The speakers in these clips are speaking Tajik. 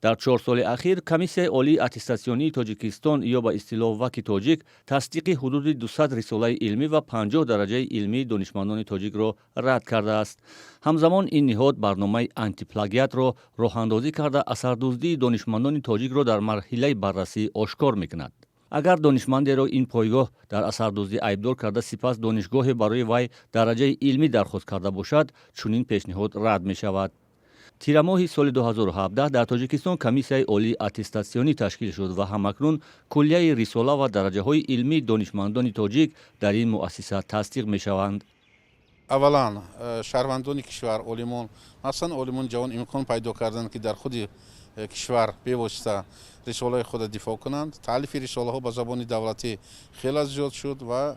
дар 4 соли ахир Комиссияи олии аттестатсионии Тоҷикистон ё ба истилоҳ ВАКи тоҷик тасдиқи ҳудуди 200 рисолаи илмӣ ва 50 дараҷаи илмии донишмандони тоҷикро рад кардааст. ҳамзамон ин ниҳод барномаи антиплагиатро роҳандозӣ карда асардуздии донишмандони тоҷикро дар марҳилаи баррасӣ ошкор мекунад. агар донишмандеро ин пойгоҳ дар асардуздӣ айбдор карда сипас донишгоҳе барои вай дараҷаи илмӣ дархост карда бошад, чунин пешниҳод рад мешавад. тирамоҳи соли 2017 дар Тоҷикистон Комиссияи олии аттестатсионӣ ташкил шуд ва ҳамакнун куллияи рисола ва дараҷаҳои илмии донишмандони тоҷик дар ин муассиса тасдиқ мешаванд. аввалан шаҳрвандони кишвар олимон масалан олимони ҷавон имкон пайдо карданд ки дар худи кишвар бевосита рисолаи худа дифоъ кунанд. таълифи рисолаҳо ба забони давлатӣ хеле зиёд шуд ва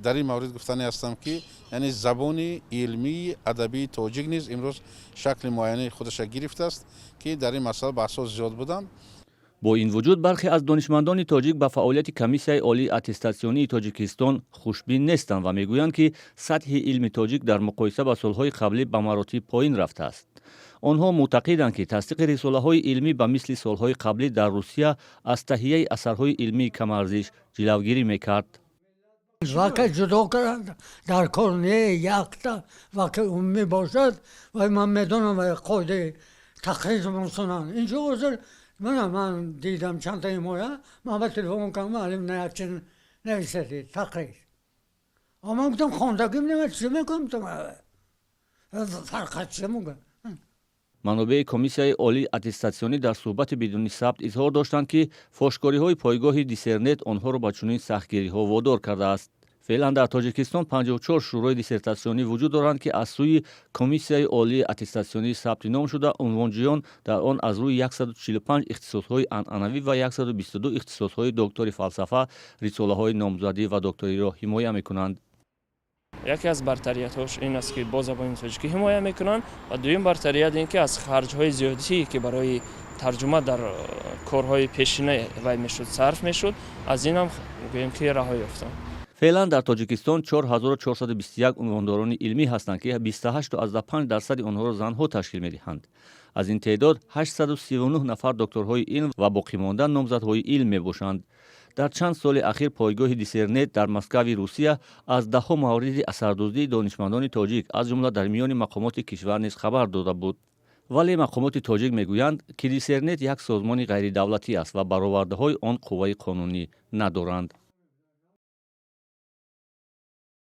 дар ин маврид гуфтанӣ ҳастам ки яъне забони илмии адабии тоҷик низ имрӯз шакли муайяни худаша гирифтааст ки дар ин масъала баҳсҳо зиёд буданд. бо ин вуҷуд бархе аз донишмандони тоҷик ба фаъолияти Комиссияи олии аттестатсионии Тоҷикистон хушбин нестанд ва мегӯянд ки сатҳи илми тоҷик дар муқоиса ба солҳои қаблӣ ба маротиб поин рафтааст. онҳо мӯътақиданд ки тасдиқи рисолаҳои илмӣ ба мисли солҳои қаблӣ дар Русия аз таҳияи асарҳои илмии камарзиш ҷилавгирӣ мекард. وقتی جدا کردن در کار نه یکتا وقتی عمومی باشد و من میدونم و قاعده تخریج میکنن اینجا حاضر من دیدم چند تا ایمویا من به تلفن کردم معلم نه چن نویسید تخریج اما گفتم خواندگیم نمیشه چی میکنم تو فرقت چه میگم. манобеи Комиссияи олии аттестатсионӣ дар суҳбати бидуни сабт изҳор доштанд ки фошкориҳои пойгоҳи Дисернет онҳоро ба чунин сахтгириҳо водор кардааст. феълан дар Тоҷикистон 54 шӯрои диссертатсионӣ вуҷуд доранд ки аз сӯи Комиссияи олии аттестатсионӣ сабти ном шуда унвонҷӯён дар он аз рӯи 145 ихтисосҳои анъанавӣ ва 122 ихтисосҳои доктори фалсафа рисолаҳои номзадӣ ва докториро ҳимоя мекунанд. яке аз бартариятҳош ин аст ки бо забони тоҷикӣ ҳимоя мекунанд ва дуюм бартарият ин ки аз харҷҳои зиёдие ки барои тарҷума дар корҳои пешина вай мешуд сарф мешуд аз ин ҳам гӯем ки раҳо ёфтанд. феълан дар Тоҷикистон 4421 унвондорони илмӣ ҳастанд ки 28.5% онҳоро занҳо ташкил медиҳанд. аз ин теъдод 839 нафар докторҳои илм ва боқимонда номзадҳои илм мебошанд. дар чанд соли ахир пойгоҳи Дисернет дар Москави Русия аз даҳҳо мавриди асардуздии донишмандони тоҷик аз ҷумла дар миёни мақомоти кишвар низ хабар дода буд. вале мақомоти тоҷик мегӯянд ки Дисернет як созмони ғайридавлатӣ аст ва баровардаҳои он қувваи қонунӣ надоранд.